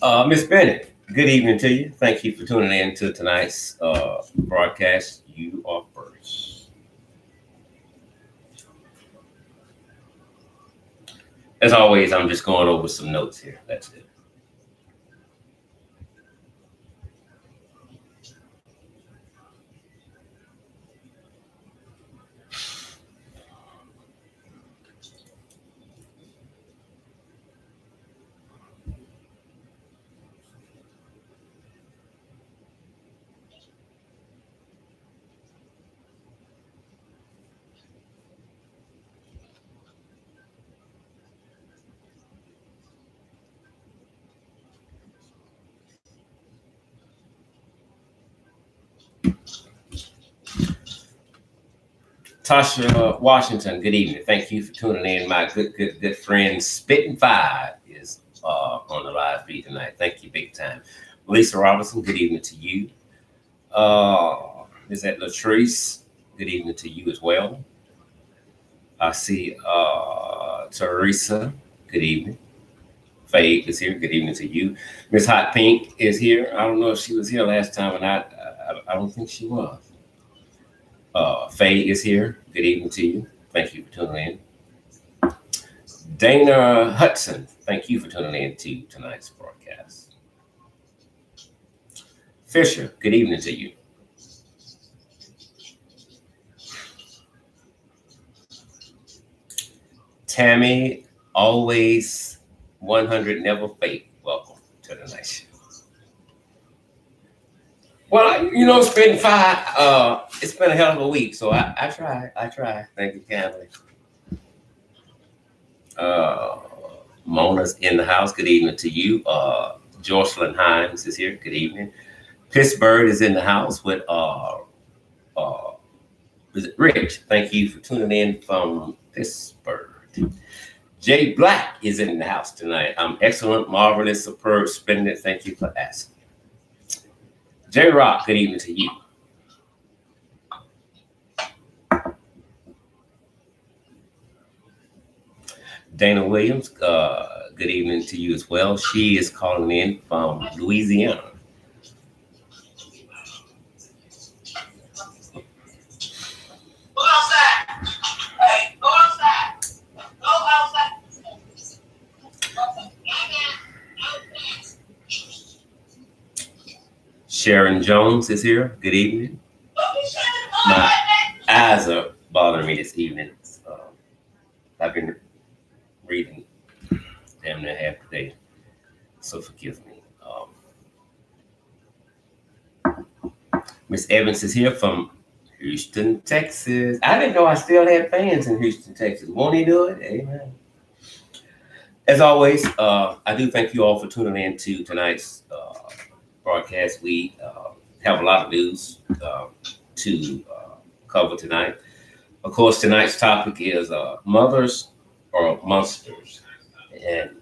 Miss Bennett, good evening to you. Thank you for tuning in to tonight's broadcast. You are first. As always, I'm just going over some notes here. That's it. Tasha Washington, good evening. Thank you for tuning in. My good friend Spitting Five is on the live feed tonight. Thank you, big time. Lisa Robinson, good evening to you. Is that Latrice? Good evening to you as well. I see Teresa. Good evening. Faye is here. Good evening to you. Miss Hot Pink is here. I don't know if she was here last time or not. I don't think she was. Faye is here. Good evening to you. Thank you for tuning in. Dana Hudson, thank you for tuning in to tonight's broadcast. Fisher, good evening to you. Tammy, always 100, never fake. Welcome to the night show. Well, it's been it's been a hell of a week, so I try. Thank you kindly. Mona's in the house. Good evening to you. Jocelyn Himes is here. Good evening. Pittsburgh is in the house with is it Rich? Thank you for tuning in from Pittsburgh. Jay Black is in the house tonight. I'm excellent, marvelous, superb, splendid. Thank you for asking. J Rock, good evening to you. Dana Williams, good evening to you as well. She is calling in from Louisiana. Go outside. Hey, go outside. Go outside. Sharon Jones is here. Good evening. My eyes are bothering me this evening. I've been reading damn near half the day, so forgive me. Miss Evans is here from Houston, Texas. I didn't know I still had fans in Houston, Texas. Won't he do it? Amen. As always, I do thank you all for tuning in to tonight's broadcast. We have a lot of news to cover tonight. Of course, tonight's topic is mothers or monsters. And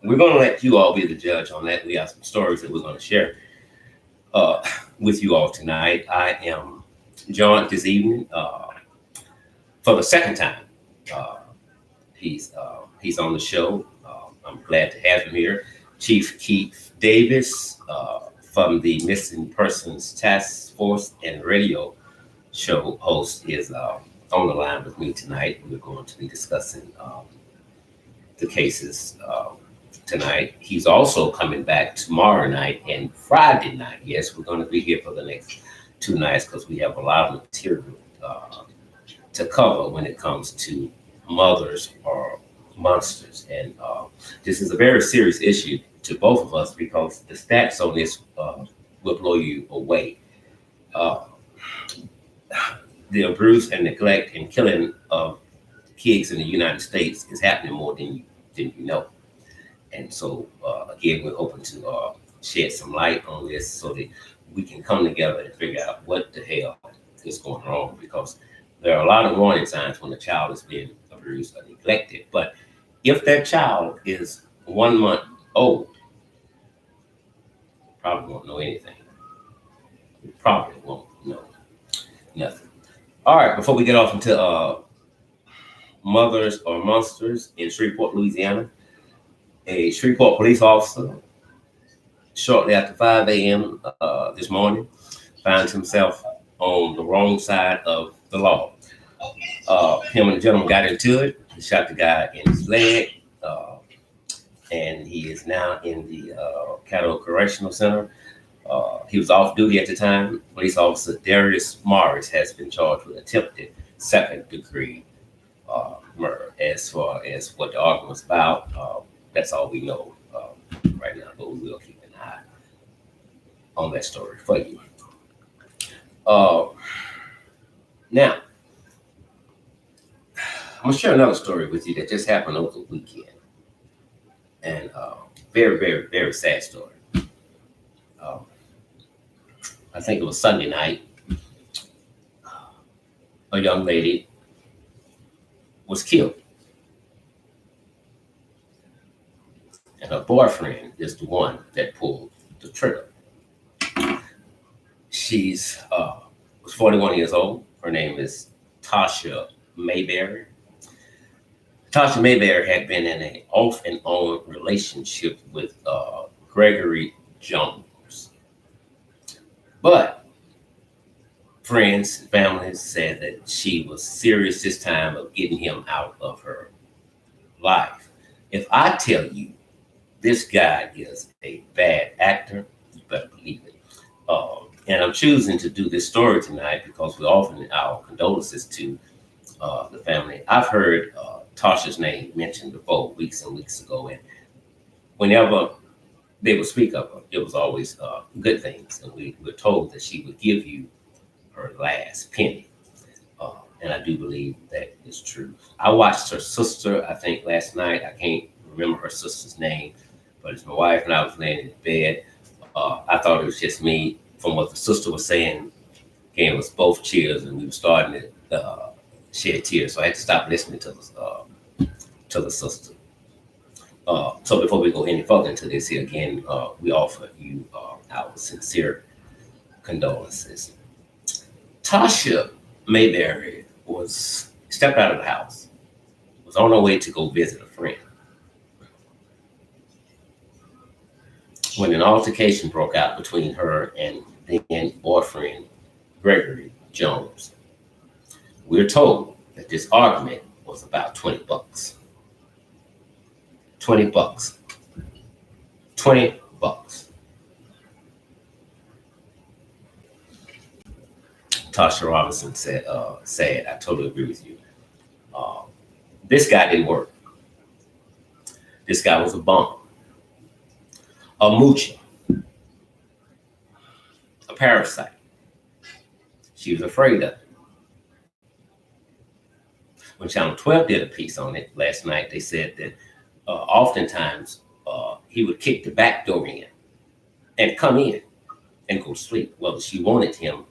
we're going to let you all be the judge on that. We have some stories that we're going to share with you all tonight. I am joined this evening for the second time. He's on the show. I'm glad to have him here. Chief Keith Davis from the Missing Persons Task Force and radio show host is on the line with me tonight. We're going to be discussing the cases tonight. He's also coming back tomorrow night and Friday night. Yes, we're going to be here for the next 2 nights because we have a lot of material to cover when it comes to mothers or monsters. And this is a very serious issue to both of us because the stats on this will blow you away. The abuse and neglect and killing of kids in the United States is happening more than you know. And so, again, we're hoping to shed some light on this so that we can come together and figure out what the hell is going wrong, because there are a lot of warning signs when a child is being abused or neglected. But if that child is 1 month old, probably won't know anything. Probably won't know nothing. All right, before we get off into mothers or monsters in Shreveport, Louisiana, a Shreveport police officer shortly after 5 a.m. This morning, finds himself on the wrong side of the law. Him and the gentleman got into it. He shot the guy in his leg, and he is now in the Caddo Correctional Center. He was off duty at the time. Police officer Darius Morris has been charged with attempted second-degree murder. As far as what the argument was about, that's all we know right now, but we will keep an eye on that story for you. Now, I'm going to share another story with you that just happened over the weekend. And very, very, very sad story. I think it was Sunday night. A young lady was killed. And her boyfriend is the one that pulled the trigger. She's was 41 years old. Her name is Tasha Mayberry. Tasha Mayberry had been in an off and on relationship with Gregory Jones. But friends and family said that she was serious this time of getting him out of her life. If I tell you this guy is a bad actor, you better believe it. And I'm choosing to do this story tonight because we're offering our condolences to the family. I've heard Tasha's name mentioned before weeks and weeks ago, and whenever they would speak of her, it was always good things, and we were told that she would give you her last penny, and I do believe that is true. I watched her sister, I think last night. I can't remember her sister's name, but it's my wife and I was laying in bed. I thought it was just me. From what the sister was saying, gave us both cheers, and we were starting to shed tears. So I had to stop listening to the sister. So before we go any further into this here, again, we offer you our sincere condolences. Tasha Mayberry stepped out of the house, was on her way to go visit a friend, when an altercation broke out between her and then boyfriend Gregory Jones. We're told that this argument was about $20. $20. $20. Tasha Robinson said, I totally agree with you. This guy didn't work. This guy was a bum, a moocher, a parasite. She was afraid of it. When Channel 12 did a piece on it last night, they said that oftentimes he would kick the back door in and come in and go to sleep, whether she wanted him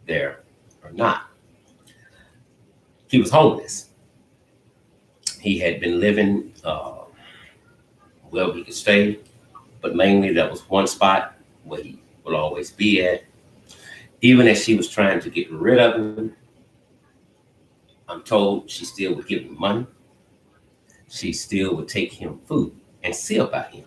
there or not. He was homeless. He had been living where he could stay, but mainly there was one spot where he would always be at. Even as she was trying to get rid of him, I'm told she still would give him money. She still would take him food and see about him.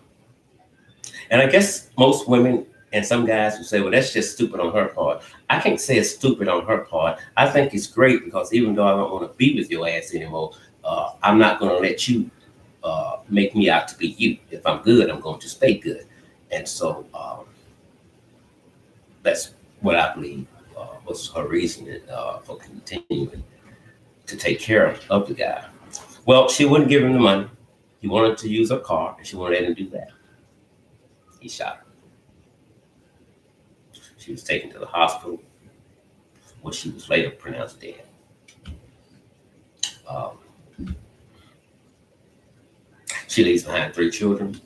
And I guess most women and some guys would say, well, that's just stupid on her part. I can't say it's stupid on her part. I think it's great because even though I don't want to be with your ass anymore, I'm not going to let you make me out to be you. If I'm good, I'm going to stay good. And so that's what I believe was her reason for continuing to take care of the guy. Well, she wouldn't give him the money. He wanted to use her car, and she wouldn't let him do that. He shot her. She was taken to the hospital, where she was later pronounced dead. She leaves behind 3 children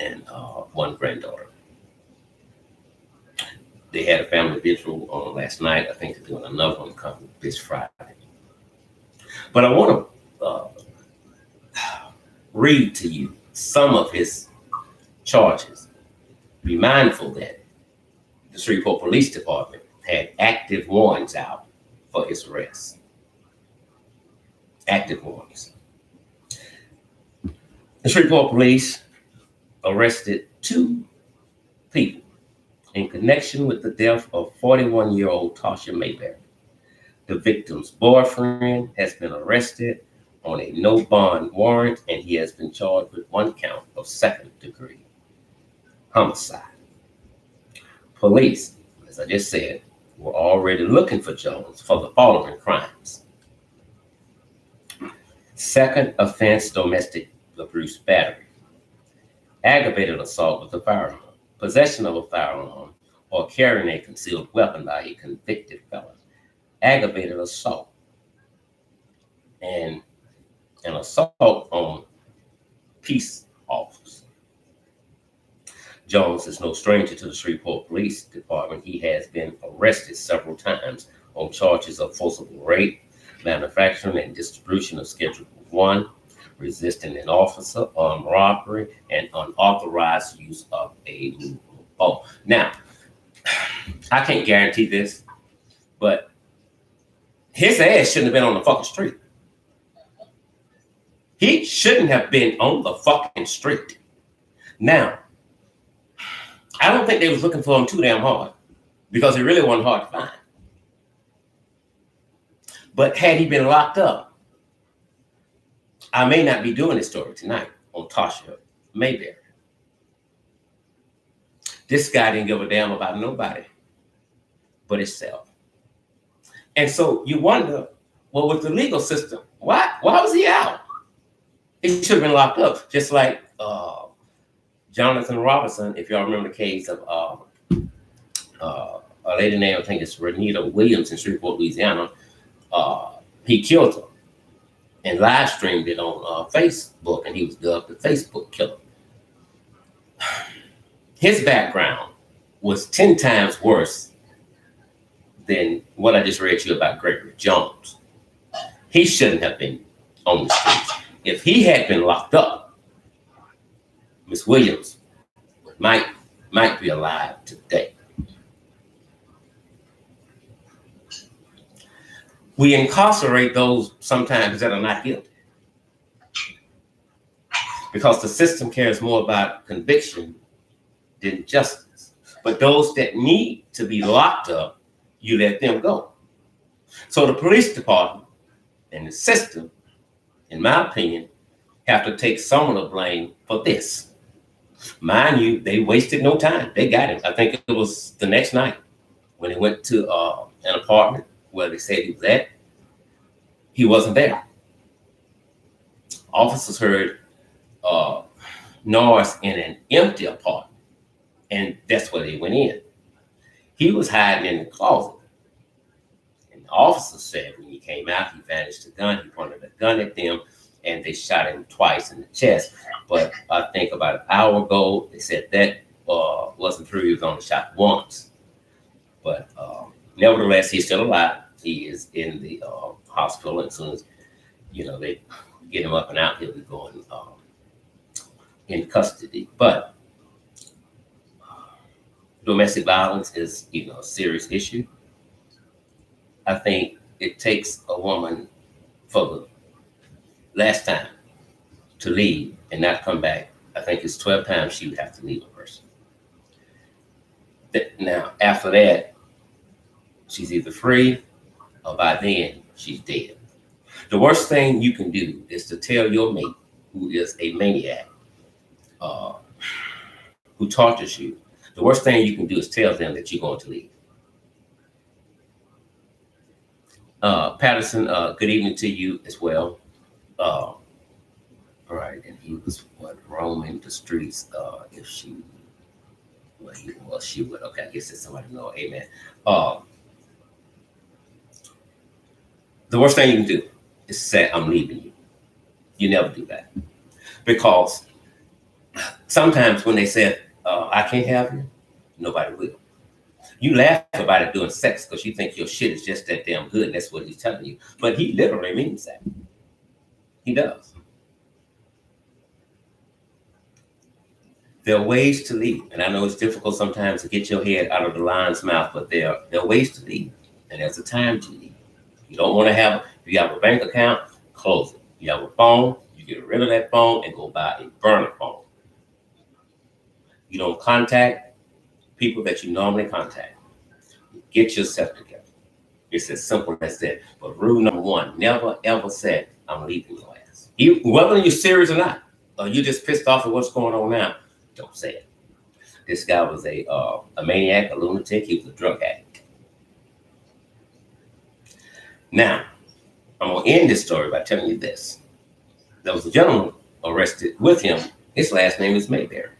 and 1 granddaughter. They had a family vigil on last night. I think they're doing another one coming this Friday. But I want to read to you some of his charges. Be mindful that the Shreveport Police Department had active warrants out for his arrest. Active warrants. The Shreveport Police arrested 2 people in connection with the death of 41-year-old Tasha Mayberry. The victim's boyfriend has been arrested on a no bond warrant, and he has been charged with one count of second-degree homicide. Police, as I just said, were already looking for Jones for the following crimes: second offense, domestic abuse battery; aggravated assault with a firearm; possession of a firearm or carrying a concealed weapon by a convicted felon; aggravated assault, and an assault on peace officers. Jones is no stranger to the Shreveport Police Department. He has been arrested several times on charges of forcible rape, manufacturing and distribution of Schedule 1, resisting an officer, armed robbery, and unauthorized use of a movable bomb. Now, I can't guarantee this, but his ass shouldn't have been on the fucking street. He shouldn't have been on the fucking street. Now, I don't think they was looking for him too damn hard, because it really wasn't hard to find. But had he been locked up, I may not be doing this story tonight on Tasha Mayberry. This guy didn't give a damn about nobody but himself. And so you wonder, well, with the legal system, why was he out? He should have been locked up, just like Jonathan Robinson, if y'all remember the case of a lady named, I think it's Renita Williams in Shreveport, Louisiana. He killed her and live streamed it on Facebook, and he was dubbed the Facebook killer. His background was 10 times worse than what I just read to you about Gregory Jones. He shouldn't have been on the streets. If he had been locked up, Miss Williams might be alive today. We incarcerate those sometimes that are not guilty, because the system cares more about conviction than justice. But those that need to be locked up, you let them go. So the police department and the system, in my opinion, have to take some of the blame for this. Mind you, they wasted no time. They got him. I think it was the next night when they went to an apartment where they said he was at. He wasn't there. Officers heard noise in an empty apartment, and that's where they went in. He was hiding in the closet. And the officer said when he came out, he vanished the gun. He pointed a gun at them, and they shot him twice in the chest. But I think about an hour ago, they said that wasn't true. He was only shot once. But nevertheless, he's still alive. He is in the hospital. And as soon as, they get him up and out, he'll be going in custody. But domestic violence is, a serious issue. I think it takes a woman for the last time to leave and not come back. I think it's 12 times she would have to leave a person. Now, after that, she's either free or by then she's dead. The worst thing you can do is to tell your mate, who is a maniac, who tortures you, the worst thing you can do is tell them that you're going to leave. Patterson, good evening to you as well. All right, and he was roaming the streets. If she, she would. Okay, I guess it's somebody know. Amen. The worst thing you can do is say, "I'm leaving you." You never do that, because sometimes when they say, "I can't have you," nobody will. You laugh about it doing sex because you think your shit is just that damn good. And that's what he's telling you, but he literally means that. He does. There are ways to leave. And I know it's difficult sometimes to get your head out of the lion's mouth, but there are ways to leave. And there's a time to leave. You don't want to if you have a bank account, close it. You have a phone, you get rid of that phone and go buy a burner phone. You don't contact people that you normally contact. Get yourself together. It's as simple as that. But rule number one, never ever say, I'm leaving your ass. Whether you're serious or not, or you're just pissed off at what's going on now, don't say it. This guy was a maniac, a lunatic. He was a drug addict. Now, I'm going to end this story by telling you this. There was a gentleman arrested with him. His last name is Mayberry.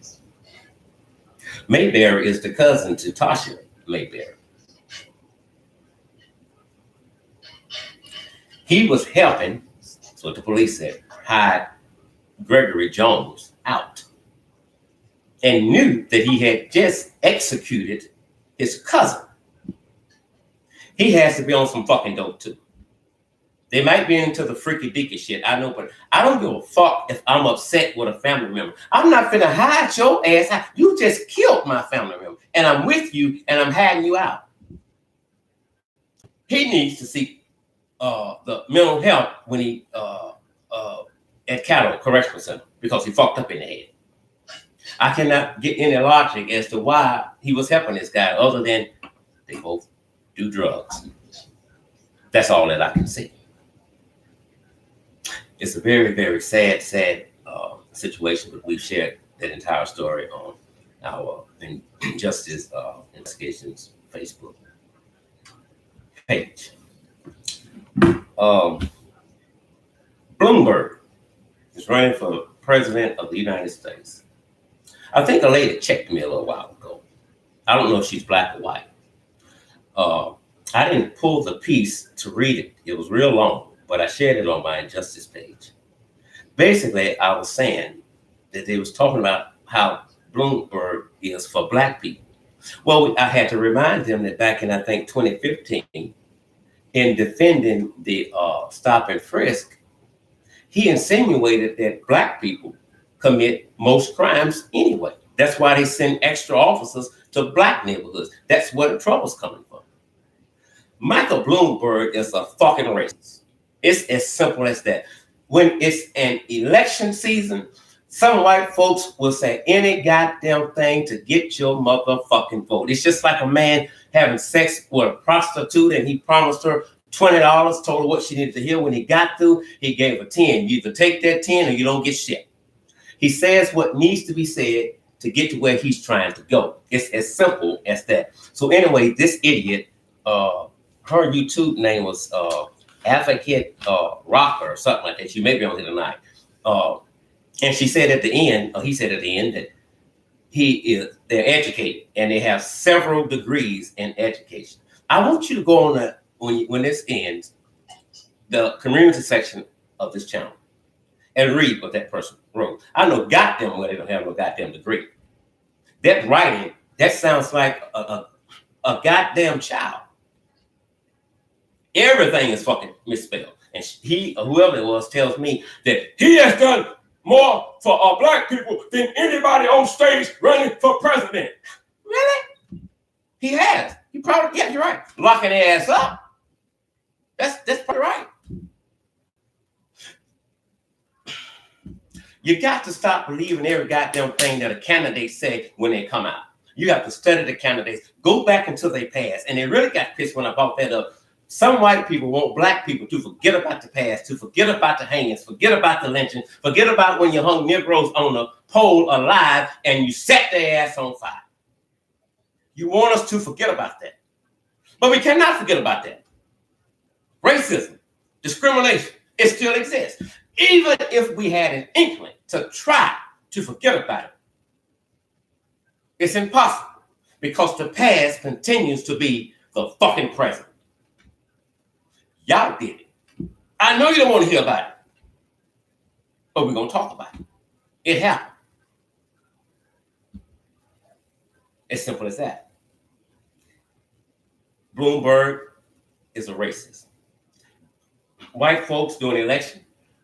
Mayberry is the cousin to Tasha Mayberry. He was helping, that's what the police said, hide Gregory Jones out, and knew that he had just executed his cousin. He has to be on some fucking dope too. They might be into the freaky deaky shit, I know, but I don't give a fuck if I'm upset with a family member. I'm not finna hide your ass out. You just killed my family member, and I'm with you, and I'm hiding you out. He needs to seek the mental health when he at Cattle Correctional Center because he fucked up in the head. I cannot get any logic as to why he was helping this guy other than they both do drugs. That's all that I can see. It's a very, very sad situation, but we've shared that entire story on our Injustice Investigations Facebook page. Bloomberg is running for president of the United States. I think a lady checked me a little while ago. I don't know if she's black or white. I didn't pull the piece to read it. It was real long, but I shared it on my Injustice page. Basically, I was saying that they was talking about how Bloomberg is for black people. Well, I had to remind them that back in, I think, 2015, in defending the stop and frisk, he insinuated that black people commit most crimes anyway. That's why they send extra officers to black neighborhoods. That's where the trouble's coming from. Michael Bloomberg is a fucking racist. It's as simple as that. When it's an election season, some white folks will say any goddamn thing to get your motherfucking vote. It's just like a man having sex with a prostitute and he promised her $20, told her what she needed to hear. When he got through, he gave her 10. You either take that 10 or you don't get shit. He says what needs to be said to get to where he's trying to go. It's as simple as that. So anyway, this idiot, her YouTube name was Advocate Rocker or something like that. She may be on here tonight. And she said at the end, he said at the end that they're educated and they have several degrees in education. I want you to go on that when this ends, the community section of this channel and read what that person wrote. I know goddamn well they don't have no goddamn degree. That writing, that sounds like a goddamn child. Everything is fucking misspelled. And he, or whoever it was, tells me that he has done more for black people than anybody on stage running for president. Really? He has. He probably, yeah, you're right. Locking their ass up. That's probably right. You got to stop believing every goddamn thing that a candidate say when they come out. You have to study the candidates. Go back until they pass. And they really got pissed when I brought that up. Some white people want black people to forget about the past, to forget about the hangings, forget about the lynching, forget about when you hung Negroes on a pole alive and you set their ass on fire. You want us to forget about that. But we cannot forget about that. Racism, discrimination, it still exists. Even if we had an inkling to try to forget about it, it's impossible because the past continues to be the fucking present. Y'all did it. I know you don't want to hear about it, but we're going to talk about it. It happened. As simple as that. Bloomberg is a racist. White folks during the election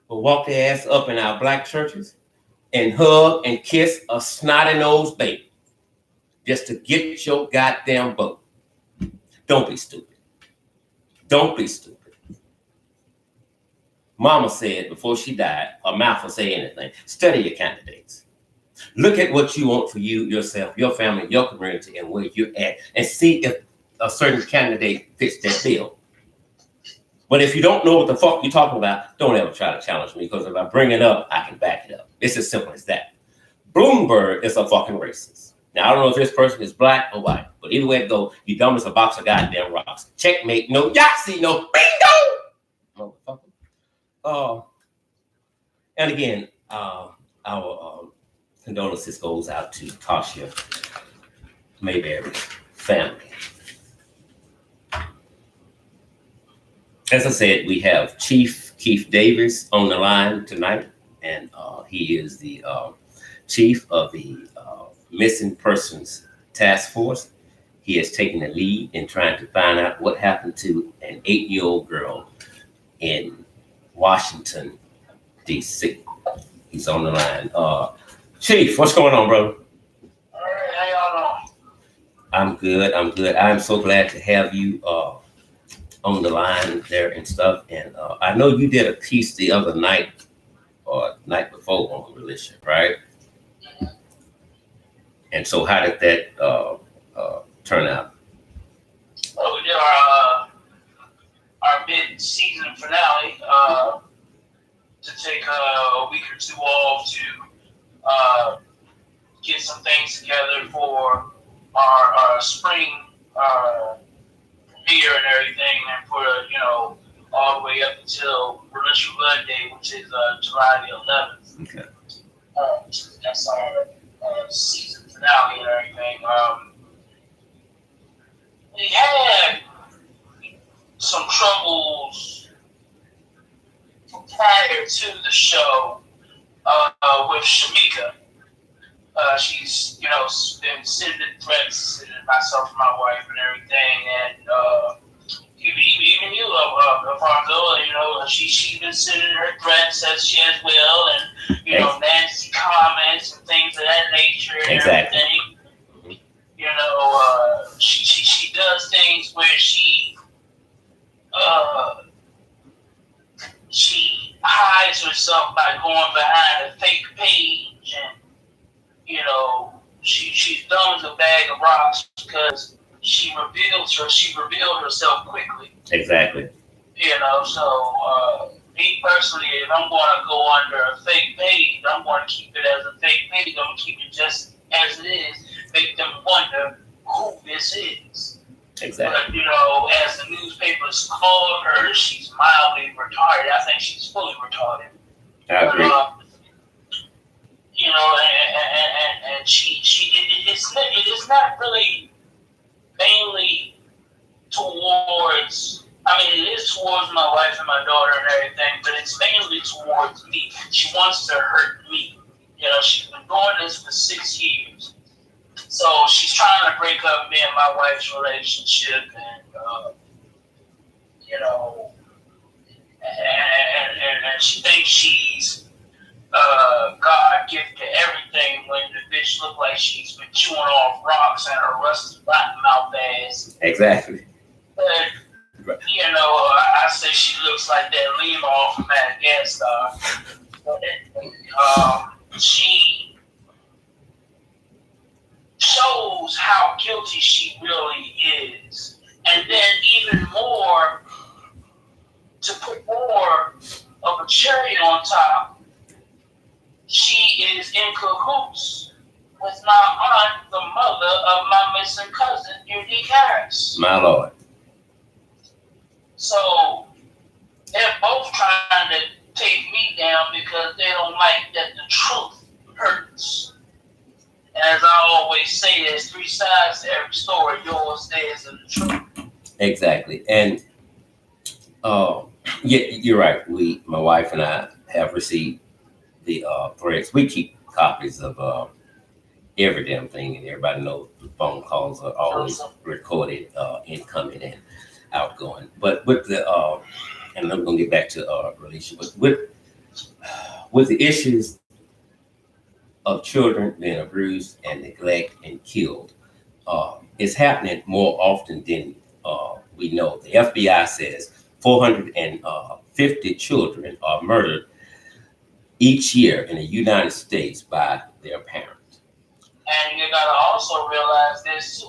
will walk their ass up in our black churches and hug and kiss a snotty-nosed baby just to get your goddamn vote. Don't be stupid. Don't be stupid. Mama said before she died, her mouth will say anything. Study your candidates. Look at what you want for you, yourself, your family, your community, and where you're at, and see if a certain candidate fits that bill. But if you don't know what the fuck you're talking about, don't ever try to challenge me, because if I bring it up, I can back it up. It's as simple as that. Bloomberg is a fucking racist. Now, I don't know if this person is black or white, but either way it goes, you dumb as a box of goddamn rocks. Checkmate, no Yahtzee, no bingo! Motherfucker. And again, our condolences goes out to Tasha Mayberry family. As I said, we have Chief Keith Davis on the line tonight, and he is the chief of the Missing Persons Task Force. He has taken the lead in trying to find out what happened to an 8-year-old girl in Washington, D.C. He's on the line. Chief, what's going on, brother? All right, how y'all doing? I'm good. I'm so glad to have you on the line there and stuff. And I know you did a piece the other night or night before on religion, right? Mm-hmm. And so how did that turn out? Well, we did our mid-season finale to take a week or two off to get some things together for our spring premiere and everything, and put all the way up until Religious Blood Day, which is July the 11th. Okay. That's our season finale and everything. We had some troubles prior to the show with Shamika. She's been sending threats to myself and my wife and everything, and even you, Alfonso, she's been sending her threats as she as well, and nasty comments and things of that nature and exactly. everything. She does things where she hides herself by going behind a fake page, and she's dumb as a bag of rocks because she revealed herself quickly. Exactly. So me personally, if I'm going to go under a fake page, I'm going to keep it as a fake page. I'm going to keep it just as it is. Make them wonder who this is. Exactly. But, as the newspapers called her, she's mildly retarded. I think she's fully retarded. I agree. And it is not really mainly towards, it is towards my wife and my daughter and everything, but it's mainly towards me. She wants to hurt me. She's been doing this for 6 years. So she's trying to break up me and my wife's relationship, and and she thinks she's God gifted everything when the bitch look like she's been chewing off rocks and her rusty rotten mouth ass. Exactly. But I say she looks like that Lima off of Madagascar. She shows how guilty she really is, and then even more, to put more of a cherry on top, she is in cahoots with my aunt, the mother of my missing cousin, Unique Harris. My Lord. So they're both trying to take me down because they don't like that the truth hurts. As I always say, there's 3 sides to every story. Yours, theirs, and the truth. Exactly. And yeah, you're right. My wife and I have received the threats. We keep copies of every damn thing, and everybody knows the phone calls are always recorded, incoming and outgoing. But with the and I'm gonna get back to relationship, but with the issues of children being abused and neglected and killed, it's happening more often than we know. The FBI says 450 children are murdered each year in the United States by their parent. And you gotta also realize there's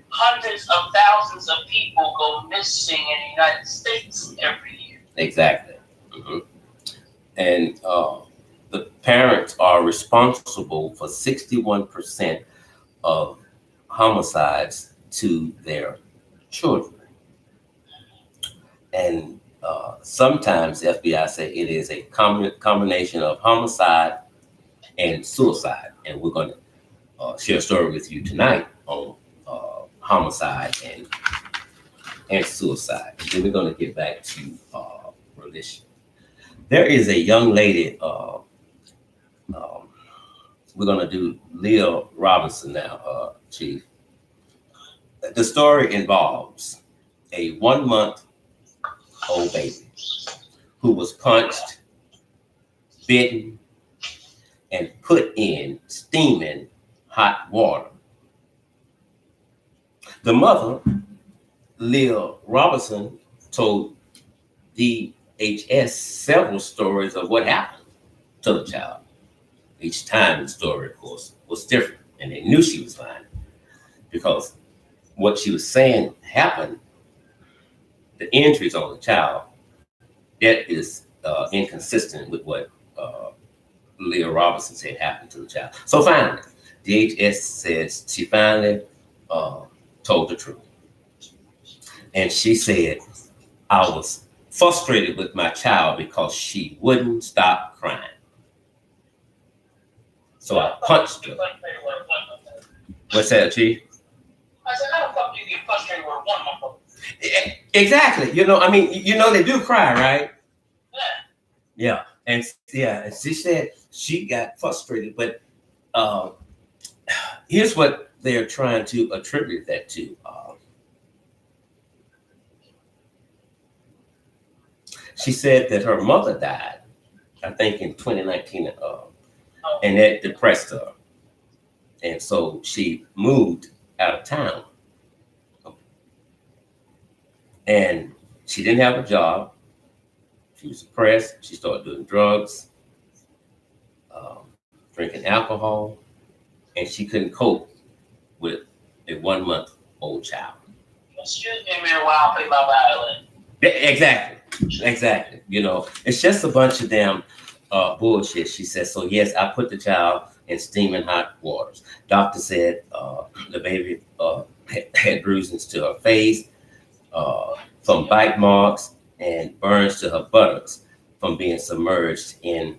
hundreds of thousands of people go missing in the United States every year. Exactly. Mm-hmm. And the parents are responsible for 61% of homicides to their children. And sometimes the FBI say it is a combination of homicide and suicide. And we're going to share a story with you tonight on homicide and suicide. And then we're going to get back to religion. There is a young lady, we're going to do Leah Robinson now, Chief. The story involves a 1-month-old baby who was punched, bitten, and put in steaming hot water. The mother, Leah Robinson, told DHS several stories of what happened to the child. Each time the story, of course, was different, and they knew she was lying because what she was saying happened, the injuries on the child, that is inconsistent with what Leah Robinson said happened to the child. So finally, DHS says she finally told the truth. And she said, I was frustrated with my child because she wouldn't stop crying. So I punched her. What's that, Chief? I said, how the fuck do you get frustrated with one motherfucker? Exactly. You know, I mean, you know they do cry, right? Yeah. And she said she got frustrated, but here's what they're trying to attribute that to. She said that her mother died, I think in 2019, and that depressed her. And so she moved out of town. And she didn't have a job. She was depressed. She started doing drugs, drinking alcohol, and she couldn't cope with a 1-month-old child. Excuse me, man, while I play my violin. Exactly. You know, it's just a bunch of damn bullshit. She said, so yes, I put the child in steaming hot waters. Doctor said the baby had bruises to her face from bite marks and burns to her buttocks from being submerged in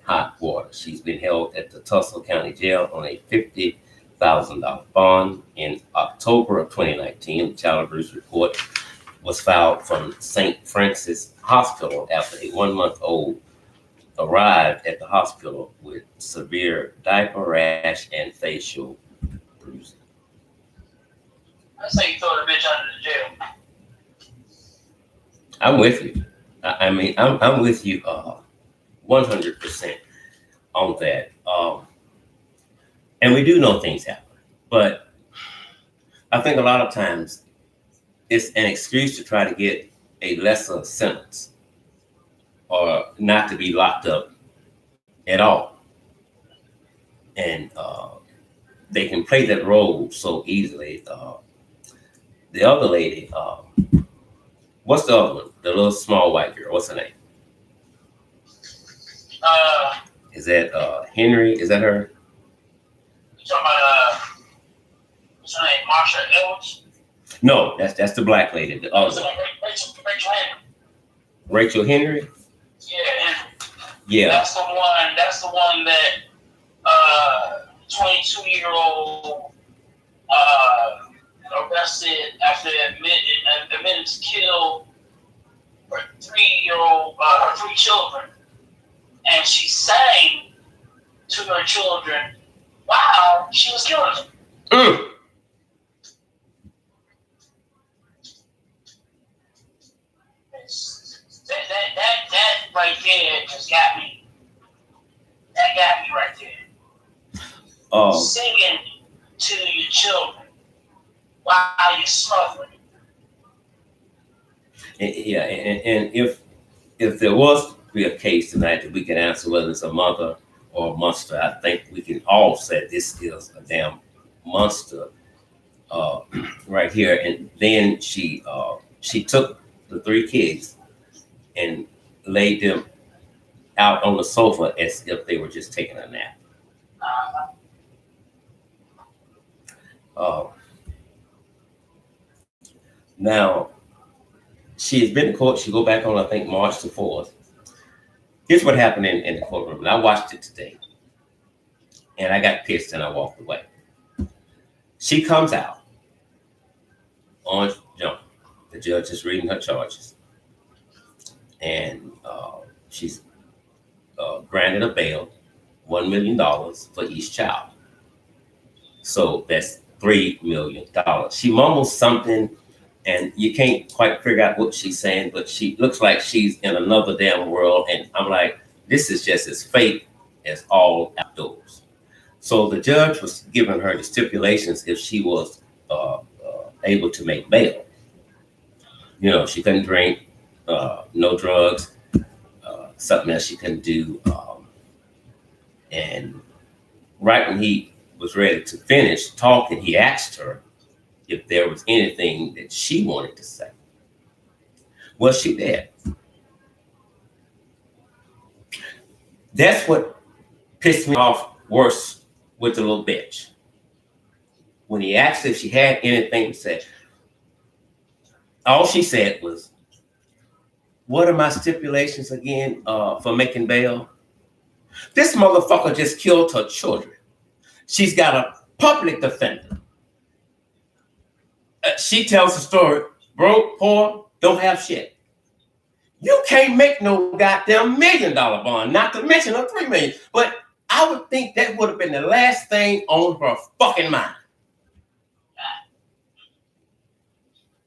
hot water. She's been held at the Tulsa County Jail on a $50,000 bond. In October of 2019, the child abuse report was filed from St. Francis Hospital after a 1-month-old arrived at the hospital with severe diaper rash and facial bruising. I say you throw the bitch under the jail. I'm with you. I mean, I'm with you 100% on that. And we do know things happen, but I think a lot of times it's an excuse to try to get a lesser sentence or not to be locked up at all. And they can play that role so easily. The other lady, what's the other one? The little small white girl. What's her name? Is that Henry? Is that her? You talking about what's her name? Marsha Edwards? No, that's the black lady. The other one. Rachel Henry. Rachel Henry? Yeah, Henry. Yeah. That's the one that 22-year-old arrested after admitted to kill her 3-year-old her 3 children, and she sang to her children while she was killing them. That right there just got me. That got me right there. Singing to your children while you're smothering. Yeah, and if there was be a case tonight that we can answer whether it's a mother or a monster. I think we can all say this is a damn monster right here. And then she took the three kids and laid them out on the sofa as if they were just taking a nap. Uh, Now, she has been in court. She go back on, I think, March the 4th. Here's what happened in the courtroom. And I watched it today. And I got pissed and I walked away. She comes out on jump. The judge is reading her charges. And she's granted a bail, $1 million for each child. So that's $3 million. She mumbles something and you can't quite figure out what she's saying, but she looks like she's in another damn world. And I'm like, this is just as fake as all outdoors. So the judge was giving her the stipulations if she was able to make bail. You know, she couldn't drink, no drugs, something else she couldn't do. And right when he was ready to finish talking, he asked her if there was anything that she wanted to say. Well, she did. That's what pissed me off worse with the little bitch. When he asked if she had anything to say, all she said was, "What are my stipulations again for making bail?" This motherfucker just killed her children. She's got a public defender. She tells the story, broke, poor, don't have shit. You can't make no goddamn $1 million bond, not to mention a $3 million. But I would think that would have been the last thing on her fucking mind.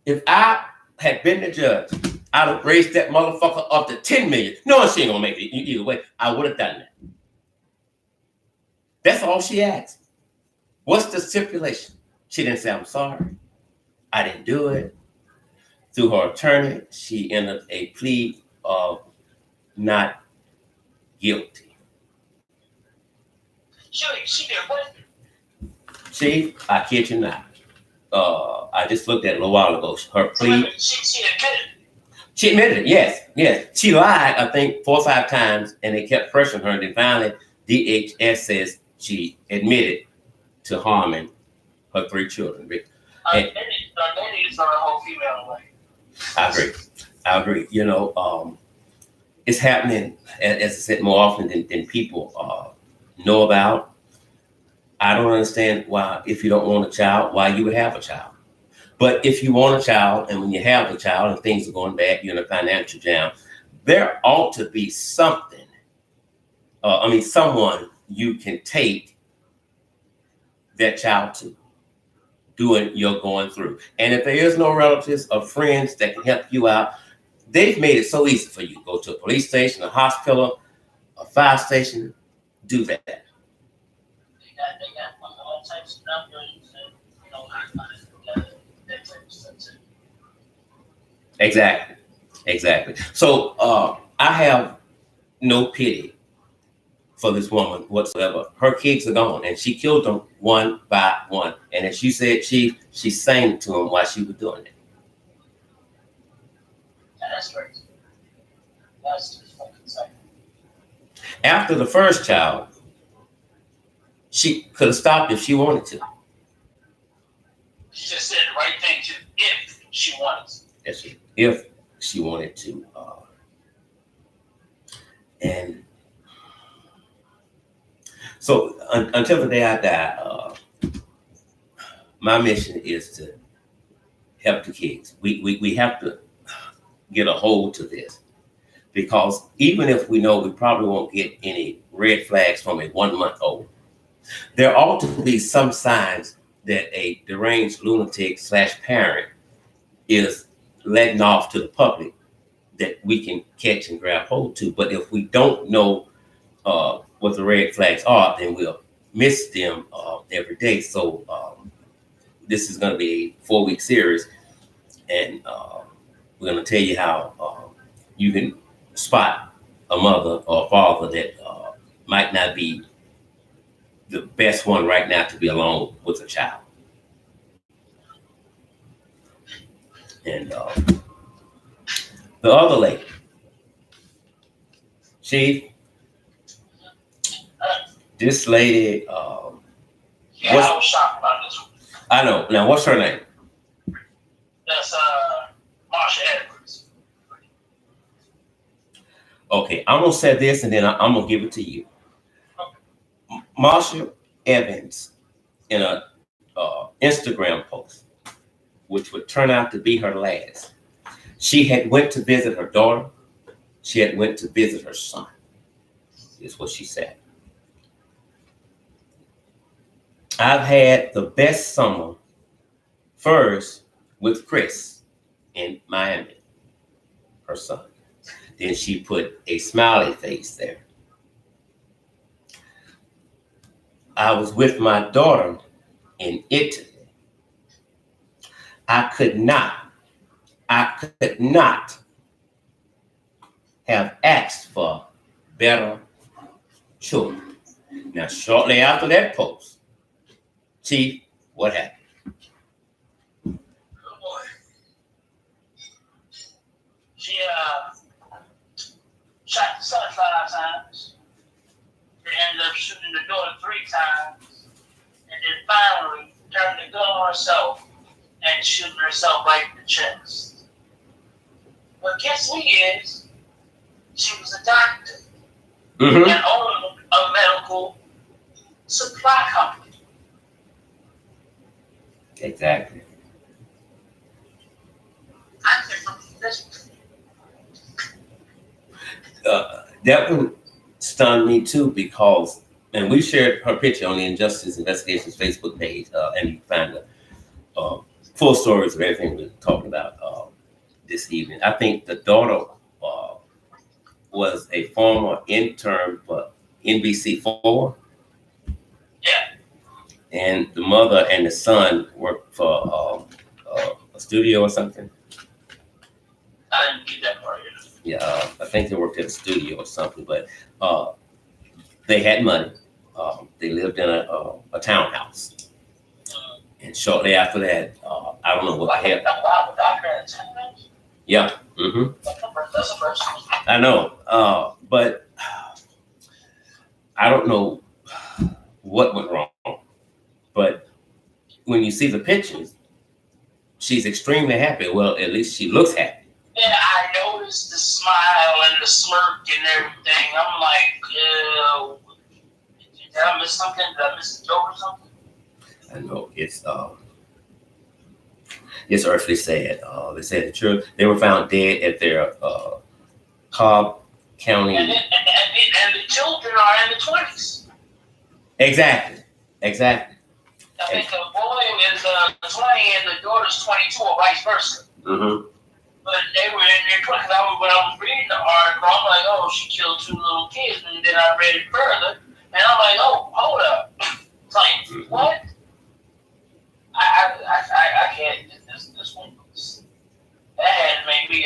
If I had been the judge, I'd have raised that motherfucker up to 10 million. No, she ain't gonna make it either way. I would have done that. That's all she asked. What's the stipulation? She didn't say, "I'm sorry, I didn't do it." Through her attorney, she entered a plea of not guilty. She did what? Chief, I kid you not. I just looked at it a little while ago. Her plea. She admitted. She admitted it, yes. She lied, I think, 4 or 5 times, and they kept pressuring her. And then finally, DHS says she admitted to harming her 3 children. Identity is not a whole female way. I agree. You know, it's happening, as I said, more often than people know about. I don't understand why, if you don't want a child, why you would have a child. But if you want a child, and when you have a child and things are going bad, you're in a financial jam, there ought to be something, someone you can take that child to doing you're going through. And if there is no relatives or friends that can help you out, they've made it so easy for you. Go to a police station, a hospital, a fire station, do that. They got all types of numbers and, you know, that type of stuff too. Exactly. So I have no pity for this woman whatsoever. Her kids are gone, and she killed them one by one. And as you said, Chief, she sang to them while she was doing it. Yeah, that's crazy. That's just fucking sad. After the first child, she could have stopped if she wanted to. She just said the right thing to if she wanted to. Yes, if she wanted to. And so until the day I die, my mission is to help the kids. We have to get a hold to this, because even if we know we probably won't get any red flags from a 1-month-old, there ought to be some signs that a deranged lunatic / parent is letting off to the public that we can catch and grab hold to. But if we don't know what the red flags are, then we'll miss them every day. So this is going to be a 4-week series, and we're going to tell you how you can spot a mother or a father that might not be the best one right now to be alone with a child. And the other lady, Chief, this lady, Yeah, I was shocked about this one. I know. Now, what's her name? That's Marsha Edwards. Okay, I'm gonna say this, and then I'm gonna give it to you. Marsha Evans, in a Instagram post, which would turn out to be her last. She had went to visit her daughter. She had went to visit her son. Is what she said. I've had the best summer first with Chris in Miami, her son. Then she put a smiley face there. I was with my daughter in Italy. I could not have asked for better children. Now, shortly after that post, Chief, what happened? Oh boy. She shot the son 5 times. They ended up shooting the daughter 3 times. And then finally turned the gun on herself and shooting herself right in the chest. What gets me is she was a doctor and owned a medical supply company. Exactly. I can't believe this. That would stun me too because, and we shared her picture on the Injustice Investigations Facebook page, and you can find the full stories of everything we're talking about this evening. I think the daughter was a former intern for NBC4. Yeah. And the mother and the son worked for a studio or something. I didn't get that part yet. Yeah, I think they worked at a studio or something, but they had money. They lived in a townhouse. And shortly after that, I don't know what the hell. Yeah. Mm-hmm. That's the first one. I know. But I don't know what went wrong. But when you see the pictures, she's extremely happy. Well, at least she looks happy. Yeah, I noticed the smile and the smirk and everything. I'm like, did I miss something? Did I miss a joke or something? I know it's earthly sad. They said the children, they were found dead at their Cobb County. And the children are in the 20s. Exactly. I think the boy is 20 and the daughter's 22 or vice versa. Mm-hmm. But they were in their 20s. When I was reading the article, I'm like, oh, she killed 2 little kids. And then I read it further, and I'm like, oh, hold up. It's like, what? I can't. This one was, that had made me.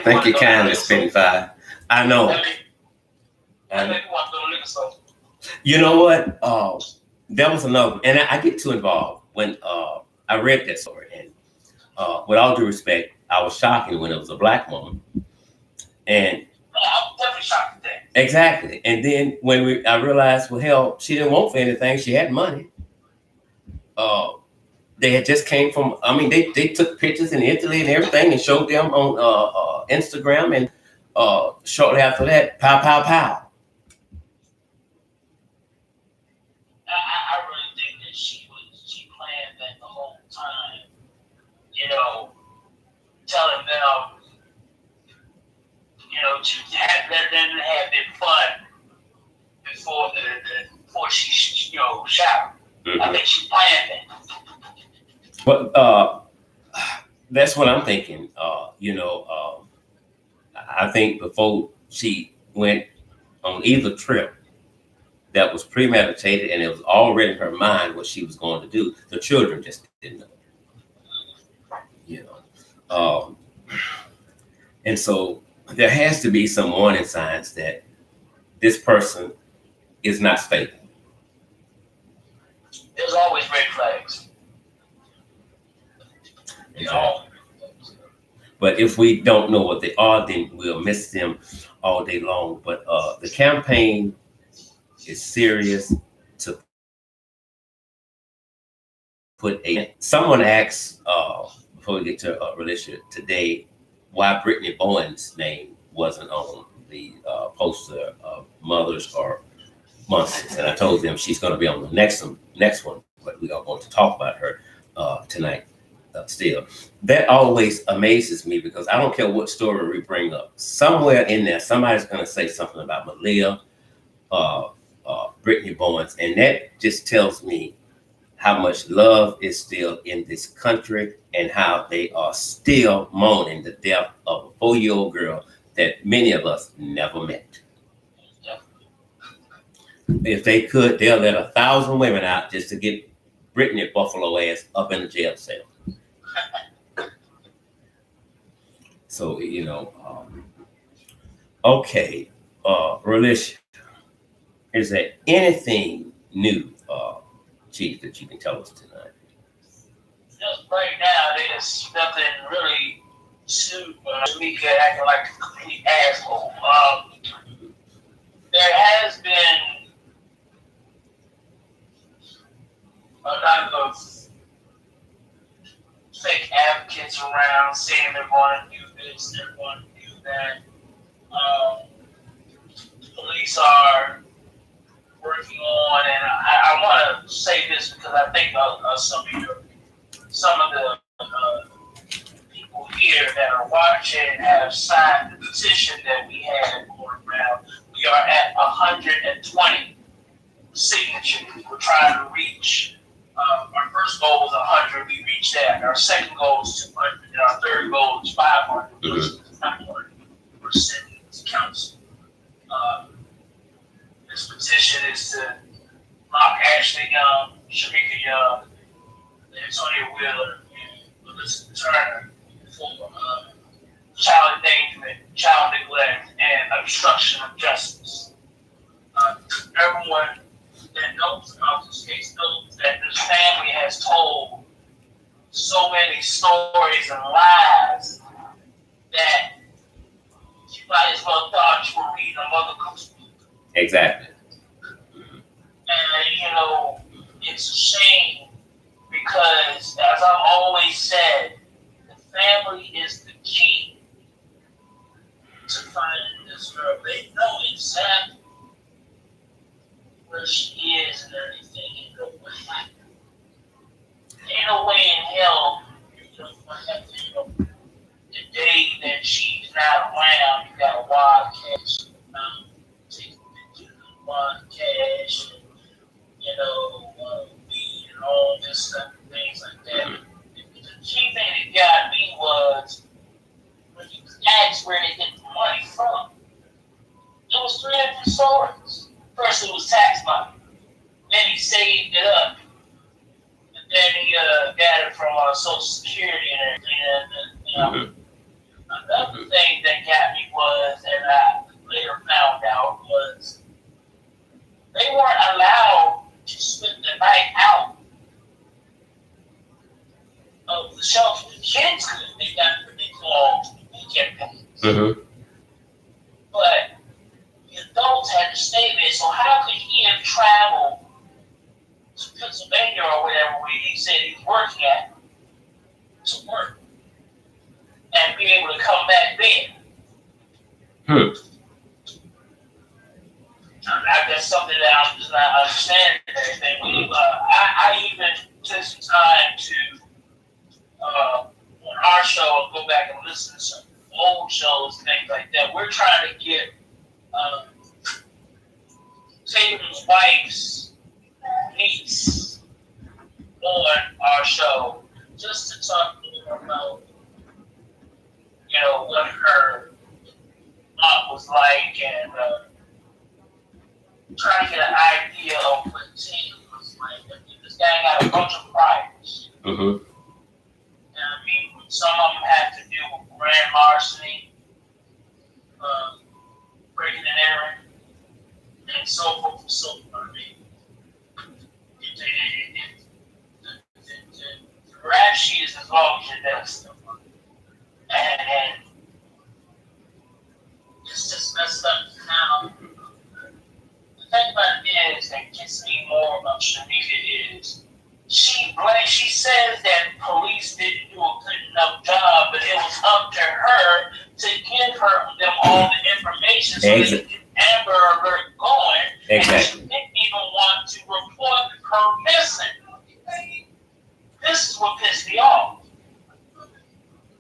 Thank you kindly, Spinny Five. I know. That made me want to go to liquor store. You know what? That was another, and I get too involved when I read that story. And with all due respect, I was shocked when it was a black woman. And I was definitely shocked at that. Exactly. And then when I realized, well, hell, she didn't want for anything. She had money. They had just came from, I mean, they took pictures in Italy and everything and showed them on Instagram. And shortly after that, pow, pow, pow. I really think that she planned that the whole time. You know, telling them, you know, to let them have their fun before she shot. Mm-hmm. I think she planned that. But that's what I'm thinking. I think before she went on either trip, that was premeditated and it was already in her mind what she was going to do. The children just didn't know. And so there has to be some warning signs that this person is not stable. There's always red flags. Exactly. But if we don't know what they are, then we'll miss them all day long. But the campaign is serious to put a. Someone asked before we get to relationship today why Brittany Bowen's name wasn't on the poster of mothers or monsters, and I told them she's going to be on the next one, but we are going to talk about her tonight. Still, that always amazes me because I don't care what story we bring up. Somewhere in there, somebody's going to say something about Malia, Brittany Bowens, and that just tells me how much love is still in this country and how they are still mourning the death of a 4-year-old girl that many of us never met. If they could, they'll let 1,000 women out just to get Brittany Buffalo ass up in the jail cell. So, okay, Relish, is there anything new, Chief, that you can tell us tonight? Just right now, there's nothing really to Shamika acting like a complete asshole. There has been a lot of fake advocates around saying they're going to do this, they're going to do that. Police are working on, and I want to say this because I think some of the people here that are watching have signed the petition that we had going around. We are at 120 signatures. We're trying to reach. Our first goal was 100. We reached that. Our second goal is 200, and our third goal is 500. We're sending it to council. This petition is to lock Ashley Young, Shamika Young, Antonio Wheeler, and Melissa Turner for child endangerment, child neglect, and obstruction of justice. Everyone that knows about this case knows that this family has told so many stories and lies that you might as well thought you were reading a Mother Cook's book. Exactly. And, it's a shame because, as I've always said, the family is the key to finding this girl. They know exactly where she is and everything, and what happened. Ain't no way in hell what happened, the day that she's not around, you got a wild cash, taking pictures of wild cash, and, weed and all this stuff and things like that. The key thing that got me was when you asked where they get the money from. It was three different stories. First, it was tax money. Then he saved it up. And then he got it from Social Security and everything. Another thing that got me was, and I later found out, was they weren't allowed to spend the night out of the shelter. The kids could. They got what they called weekend pays. But the adults had to stay there. So how could he have traveled to Pennsylvania or whatever where he said he was working at to work and be able to come back then? That's something that I'm just not understanding and everything. I even took some time to on our show go back and listen to some old shows and things like that. We're trying to get Tatum's wife's niece on our show just to talk more about what her aunt was like and trying to get an idea of what Tatum was like. I mean, this guy got a bunch of priors. And I mean, some of them have to do with grand larceny. breaking and entering, and so forth and so forth. I mean, the rap sheet is as long as your desk. And it's just messed up now. The thing about it is that gets me more about Shamika is she says that police didn't do a good enough job, but it was up to her to give them all the information so they could get Amber Alert going. Exactly. And she didn't even want to report her missing. This is what pissed me off.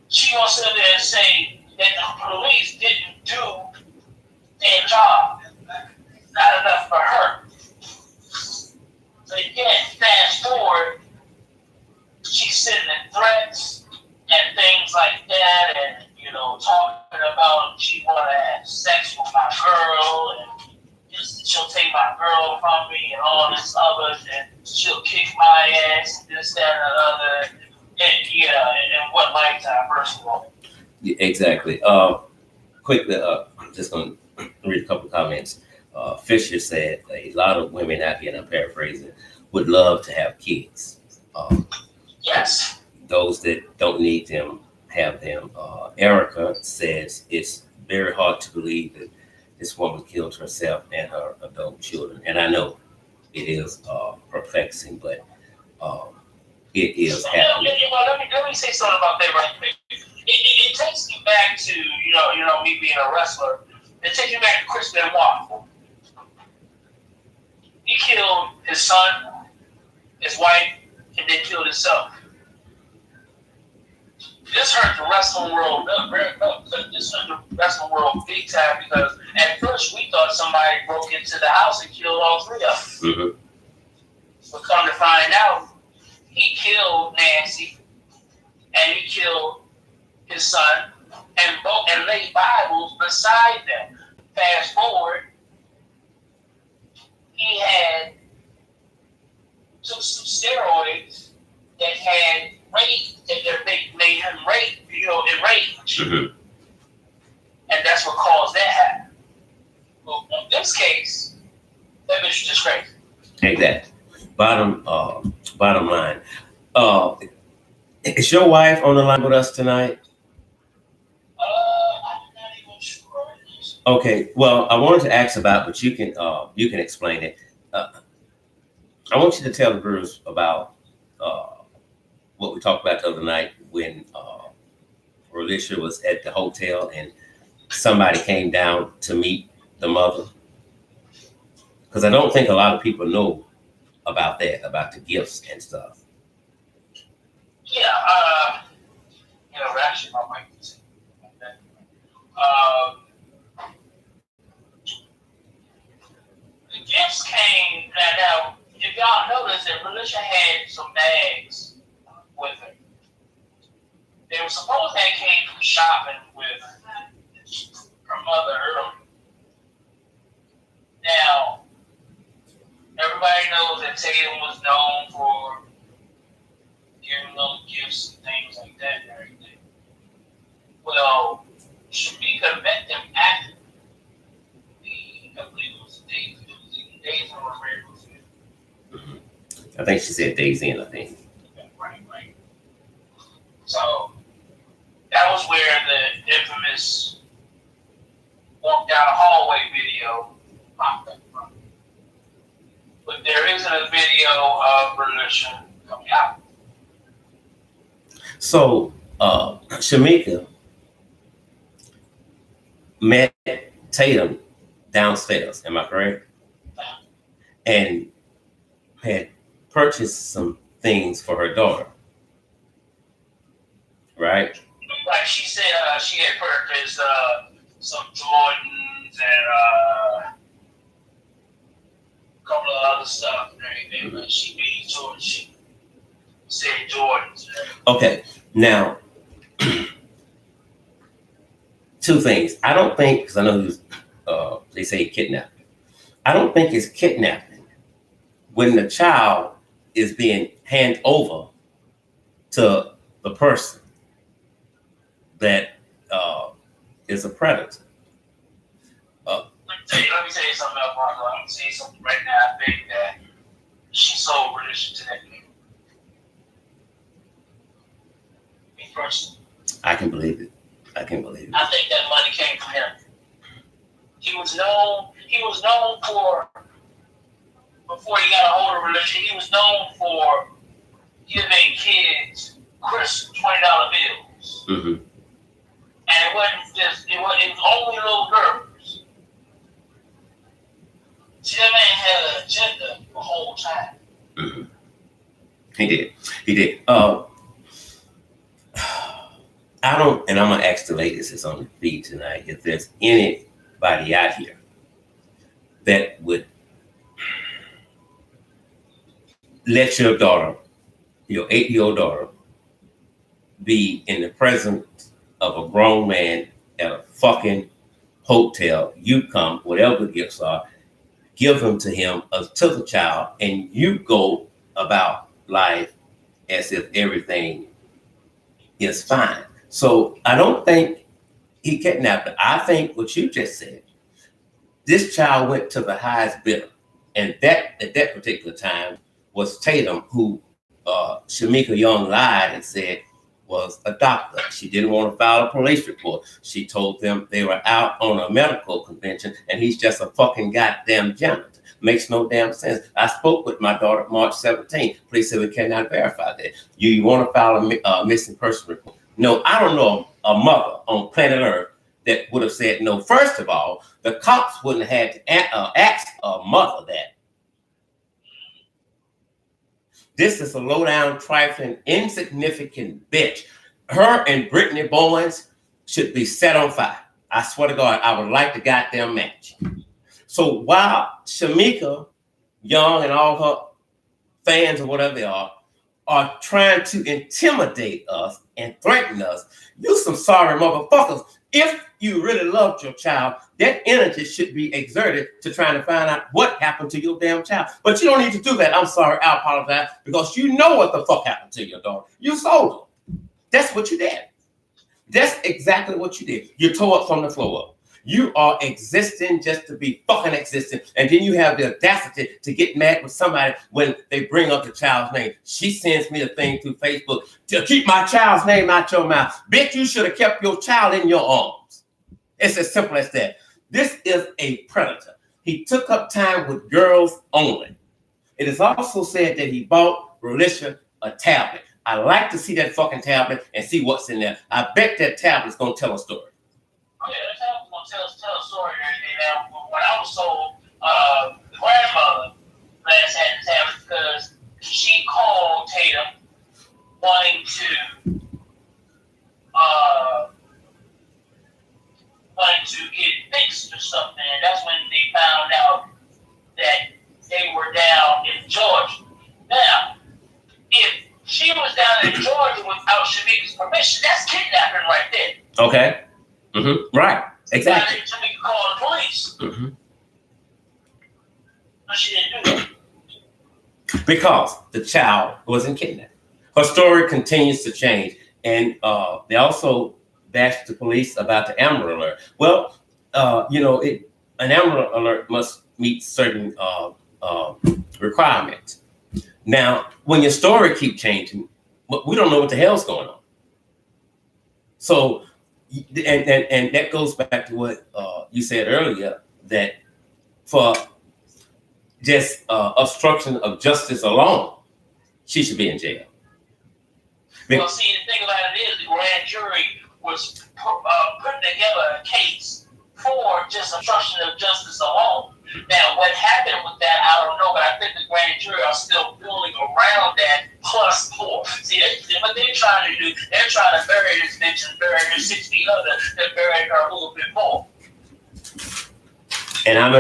She gonna sit there and say that the police didn't do their job. Not enough for her. So again, fast forward, she's sending threats and things like that, and talking about she wanna have sex with my girl, and she'll take my girl from me, and all this other, and she'll kick my ass, and this, that, and the other. And in what lifetime, first of all? Yeah, exactly. Quickly, I'm just gonna read a couple comments. Fisher said a lot of women out here, and I'm paraphrasing, would love to have kids. Yes. Those that don't need them have them. Erica says it's very hard to believe that this woman killed herself and her adult children. And I know it is perplexing, but it is happening. Let me say something about that right quick. It takes me back to me being a wrestler. It takes me back to Chris Benoit. He killed his son, his wife, and then killed himself. This hurt the wrestling world. This hurt the wrestling world big time because at first we thought somebody broke into the house and killed all three of them. Mm-hmm. But come to find out, he killed Nancy and he killed his son and laid Bibles beside them. Fast forward, he had took some steroids that had rape, that made him rape, enraged. Mm-hmm. And that's what caused that happen. Well, in this case, that bitch is just crazy. Exactly. Bottom line. Is your wife on the line with us tonight? I'm not even sure. Okay. Well, I wanted to ask about, but you can explain it. I want you to tell the viewers about what we talked about the other night when Alicia was at the hotel and somebody came down to meet the mother. Because I don't think a lot of people know about that, about the gifts and stuff. Yeah, actually, my wife was the gifts came. Now, if y'all notice that Alicia had some bags with her. They were supposed to have came from shopping with her mother earlier. Now, everybody knows that Tatum was known for giving little gifts and things like that and everything. Well, Shamika met them at I believe it was days on the I think she said days in, I think. Right. So, that was where the infamous walk down the hallway video popped up from. But there isn't a video of Alicia coming out. So, Shamika met Tatum downstairs, am I correct? And had purchased some things for her daughter, right? Like she said, she had purchased some Jordans and a couple of other stuff and everything, but she made Jordans. She said Jordans. Okay, now, two things. I don't think, because I know they say kidnapping. I don't think it's kidnapping when the child is being handed over to the person that is a predator. Let me tell you something else, Marco. I'm gonna tell you something right now. I think that she sold religion to that man. Me personally. I can believe it. I can believe it. I think that money came from him. He was known for, before he got a hold of religion, he was known for giving kids crisp $20 bills. Mm-hmm. And it was only little girls. See, that man had an agenda the whole time. Mm-hmm. He did. I don't, and I'm gonna ask the ladies that's on the feed tonight if there's anybody out here that would let your daughter, your 8-year-old daughter, be in the presence of a grown man at a fucking hotel. You come, whatever the gifts are, give them to him, to the child, and you go about life as if everything is fine. So I don't think he kidnapped her. I think what you just said, this child went to the highest bidder. And that at that particular time was Tatum, who Shamika Young lied and said was a doctor. She didn't want to file a police report. She told them they were out on a medical convention and he's just a fucking goddamn janitor. Makes no damn sense. I spoke with my daughter March 17th. Police said we cannot verify that. You want to file a missing person report? No, I don't know a mother on planet Earth that would have said no. First of all, the cops wouldn't have had to ask a mother that. This is a low-down, trifling, insignificant bitch. Her and Brittany Bowens should be set on fire. I swear to God, I would like the goddamn match. So while Shamika Young and all her fans or whatever they are trying to intimidate us and threaten us, you some sorry motherfuckers. If you really loved your child, that energy should be exerted to trying to find out what happened to your damn child. But you don't need to do that. I'm sorry, I apologize, because you know what the fuck happened to your daughter. You sold her. That's what you did. That's exactly what you did. You tore it from the floor up. You are existing just to be fucking existing. And then you have the audacity to get mad with somebody when they bring up the child's name. She sends me a thing through Facebook to keep my child's name out your mouth. Bitch, you should have kept your child in your arms. It's as simple as that. This is a predator. He took up time with girls only. It is also said that he bought Relisha a tablet. I like to see that fucking tablet and see what's in there. I bet that tablet's going to tell a story. Oh, yeah, that tablet's going to tell a story and everything. Now, when I was told, the grandmother last had the tablet because she called Tatum wanting to get fixed or something, and that's when they found out that they were down in Georgia. Now, if she was down in Georgia without Shamika's permission, that's kidnapping right there. Okay. Mm-hmm. Right. Exactly. Shamika called the police. Mm-hmm. But she didn't do that. Because the child wasn't kidnapped. Her story continues to change. And they also bashed the police about the Amber Alert. Well, an Amber Alert must meet certain requirements. Now, when your story keeps changing, we don't know what the hell's going on. So, and that goes back to what you said earlier, that for just obstruction of justice alone, she should be in jail. Well, see, the thing about it is the grand jury was putting together a case for just obstruction of justice alone. Now, what happened with that, I don't know, but I think the grand jury are still building around that plus more. See, what they're trying to do, they're trying to bury this bitch and bury her 6 feet under and bury her a little bit more. And I'm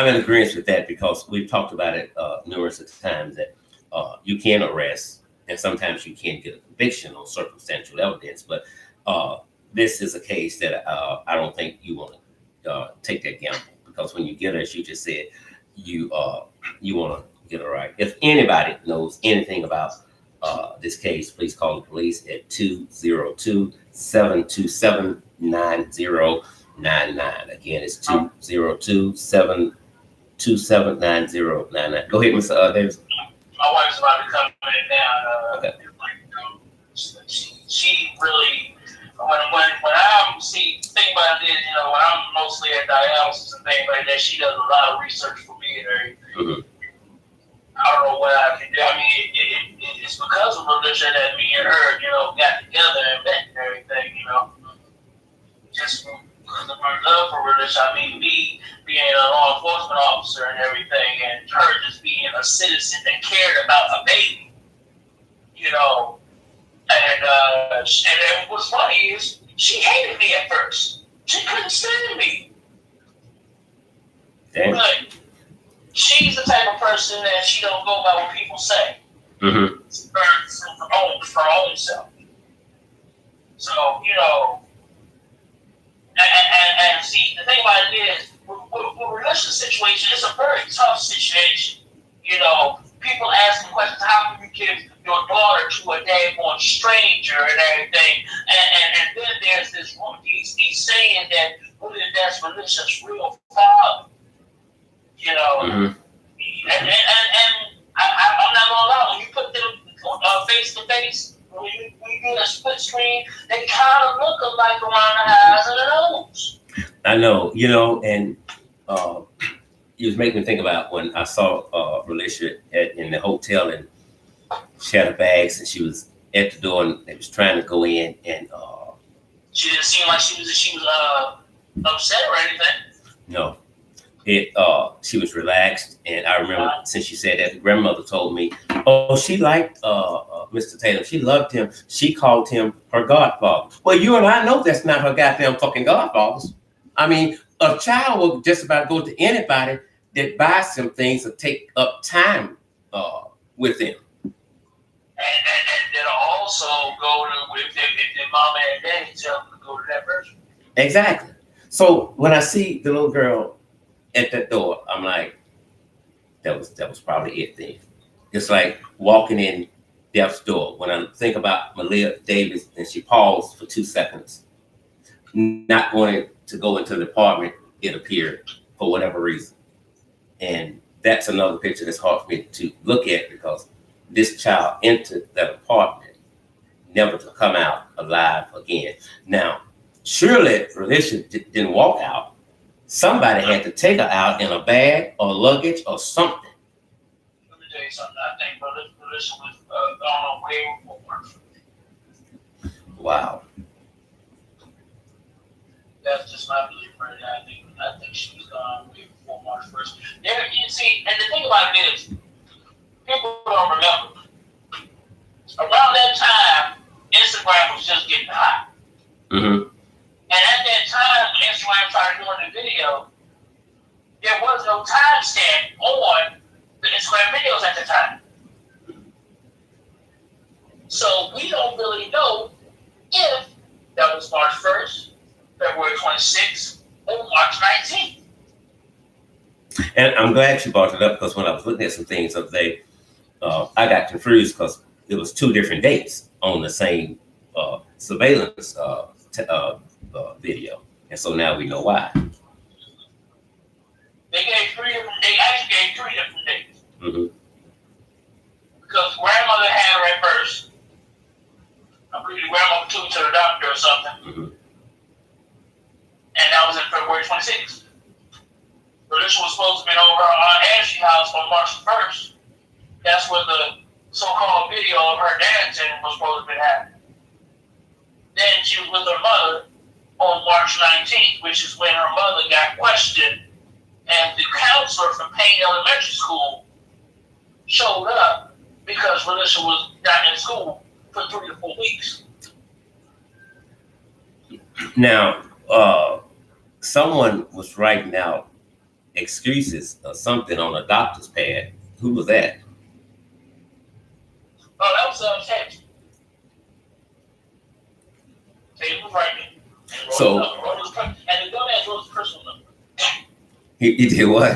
in agreement with that, because we've talked about it numerous times that you can arrest and sometimes you can get a conviction on circumstantial evidence. But this is a case that I don't think you want to take that gamble, because when you get her, as you just said, you want to get her right. If anybody knows anything about this case, please call the police at 202-727-90 Again, it's 202-727-9099. Go ahead, Mr. Davis. My wife's about to come in now. Okay. She really, when I'm, think about it, when I'm mostly at dialysis and things like that, she does a lot of research for me and everything. Mm-hmm. I don't know what I can do. I mean, it's because of religion that me and her, got together and met and everything, just because of her love for religion. I mean, me being a law enforcement officer and everything, and her just being a citizen that cared about a baby, And what's funny is she hated me at first. She couldn't stand me. Damn. But she's the type of person that she don't go by what people say. Mm-hmm. For her own self. So, and see, the thing about it is, with religious situation, it's a very tough situation. People asking questions, how can you give your daughter to a daggone stranger and everything? And then there's these saying that, that's religious real father. Mm-hmm. And I'm not gonna lie, when you put them face to face, when you do a split screen, they kind of look alike around the eyes and the nose. I know, and you was making me think about when I saw Alicia in the hotel, and she had her bags and she was at the door and they was trying to go in, and she didn't seem like she was upset or anything. No. She was relaxed, and I remember since she said that, the grandmother told me, she liked Mr. Taylor. She loved him. She called him her godfather. Well, you and I know that's not her goddamn fucking godfathers. I mean, a child will just about go to anybody that buys some things or take up time with them. And then also go to, if their mama and daddy tell them to go to that person. Exactly. So when I see the little girl at that door, I'm like, that was probably it then. It's like walking in death's door. When I think about Malia Davis and she paused for 2 seconds, not wanting to go into the apartment, it appeared, for whatever reason. And that's another picture that's hard for me to look at, because this child entered that apartment never to come out alive again. Now, surely Alicia didn't walk out. Somebody had to take her out in a bag or luggage or something. Let me tell you something. I think Alicia was gone way before. Wow. That's just my belief right now. I think she was gone way before March 1st. You see, and the thing about it is, people don't remember. Around that time, Instagram was just getting hot. Mm-hmm. And at that time, when Instagram started doing the video, there was no timestamp on the Instagram videos at the time. So we don't really know if that was March 1st, February 26th, or March 19th. And I'm glad you brought it up, because when I was looking at some things the other day, I got confused because it was 2 different dates on the same surveillance video. And so now we know why. They actually gave 3 different dates. Mm-hmm. Because grandmother had her at first. I believe the grandmother took her to the doctor or something. Mm-hmm. And that was in February 26th. Alicia was supposed to be over at Aunt Ashley's house on March 1st. That's when the so-called video of her dancing was supposed to be happening. Then she was with her mother on March 19th, which is when her mother got questioned, and the counselor from Payne Elementary School showed up because Alicia was not in school for 3 to 4 weeks. Now, someone was writing out excuses or something on a doctor's pad. Who was that? Oh, that was Ted. Ted was writing. So, and the dumbass wrote his personal number. He did what?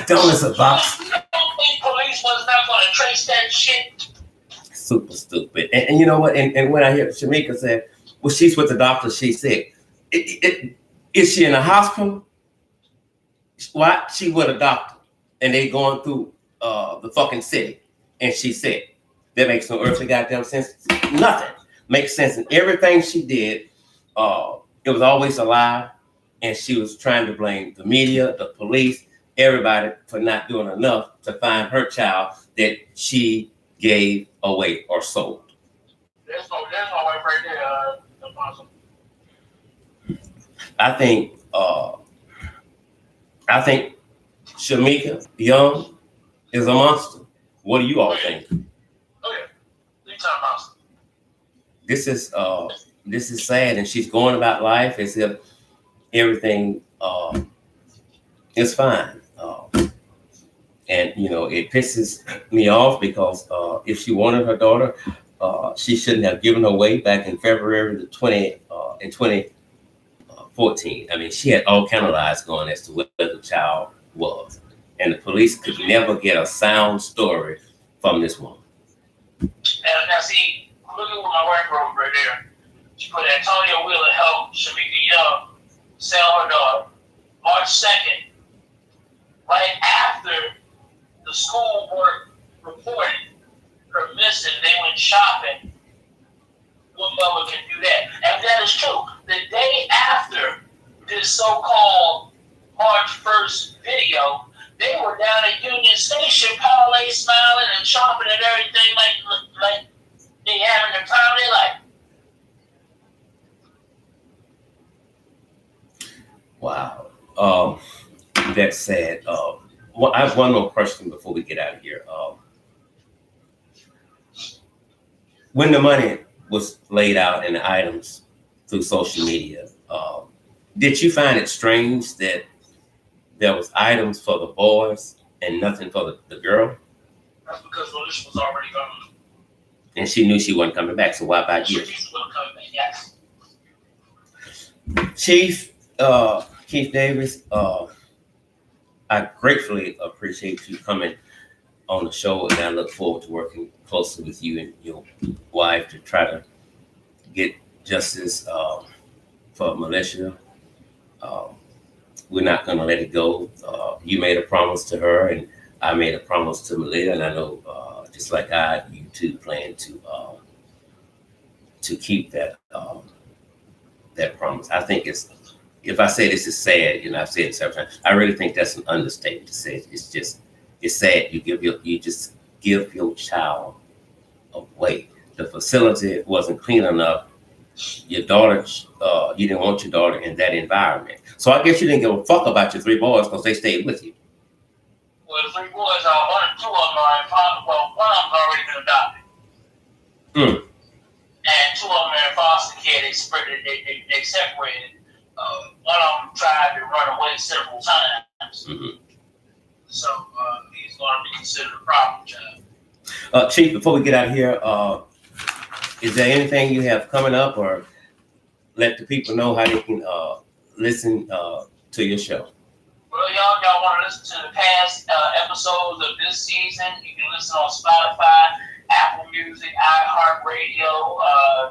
Donuts a box. You don't think police was not going to trace that shit? Super stupid. And you know what? And when I hear Shamika say, Well, she's with the doctor. She said, is she in a hospital? Why? She with a doctor, and they going through the fucking city. And she said, that makes no earthly goddamn sense. Nothing makes sense. And everything she did, it was always a lie. And she was trying to blame the media, the police, everybody for not doing enough to find her child that she gave away or sold. There's no way right there, Apostle. I think Shamika Young is a monster. What do you all think? Oh yeah, big time monster. This is sad, and she's going about life as if everything is fine. And it pisses me off because if she wanted her daughter, she shouldn't have given her away back in February the 2014. I mean, she had all kind of lies going as to where the child was, and the police could never get a sound story from this woman. And now see, look at what my wife wrote right there. She put Antonio Wheeler helped Shamika Young sell her daughter March 2nd, right after the school board reported her missing. They went shopping. What mother can do that? And that is true. The day after this so-called March 1st video, they were down at Union Station, parlay smiling and shopping and everything like they having the time of their life. Wow. That's sad. Well, I have one more question before we get out of here. When the money was laid out in the items through social media, did you find it strange that there was items for the boys and nothing for the girl? That's because Alicia was already gone. And she knew she wasn't coming back, so why about you? She wasn't coming back, yes. Chief Keith Davis, I gratefully appreciate you coming on the show, and I look forward to working closely with you and your wife to try to get justice for Malia. We're not going to let it go. You made a promise to her, and I made a promise to Malia, and I know just like you two plan to keep that that promise. I think if I say this is sad, I've said it several times. I really think that's an understatement to say it's sad. You just give your child away. The facility wasn't clean enough. Your daughter, you didn't want your daughter in that environment. So I guess you didn't give a fuck about your three boys because they stayed with you. Well, the three boys, two of them are in foster. Well, one of them's already been adopted. And two of them are in foster care. They separated. One of them tried to run away several times. Mm-hmm. So he's going to be considered a problem child. Chief, before we get out of here, is there anything you have coming up, or let the people know how they can listen to your show? Well, y'all want to listen to the past episodes of this season? You can listen on Spotify, Apple Music, iHeartRadio,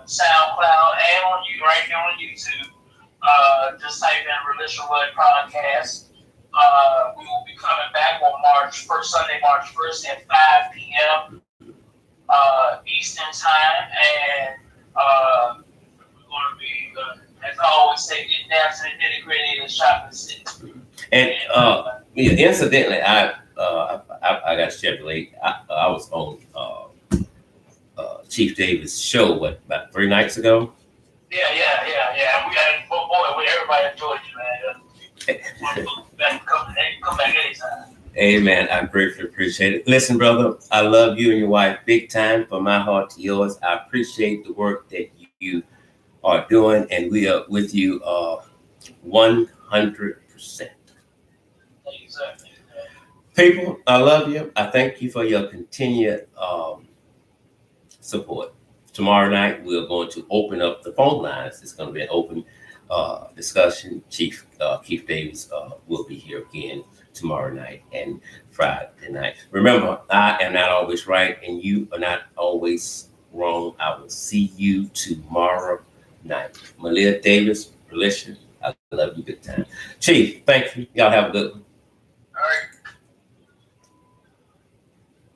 SoundCloud, and right here on YouTube. Just type in Religion Blood Podcast. We will be coming back on Sunday, March 1st at 5 p.m. Eastern Time, and we're going to be, as I always say, getting down to the nitty-gritty of the shopping city. And incidentally, I got scheduled late. I was on Chief Davis' show about 3 nights ago. Yeah. We had boy, everybody enjoyed you, man. Come back anytime. Amen. I greatly appreciate it. Listen, brother, I love you and your wife big time, from my heart to yours. I appreciate the work that you are doing, and we are with you 100%. Thank you, sir. People, I love you. I thank you for your continued support. Tomorrow night, we're going to open up the phone lines. It's going to be an open discussion. Chief Keith Davis will be here again tomorrow night and Friday night. Remember, I am not always right, and you are not always wrong. I will see you tomorrow night. Malia Davis, Alicia, I love you, good time. Chief, thank you. Y'all have a good one. All right.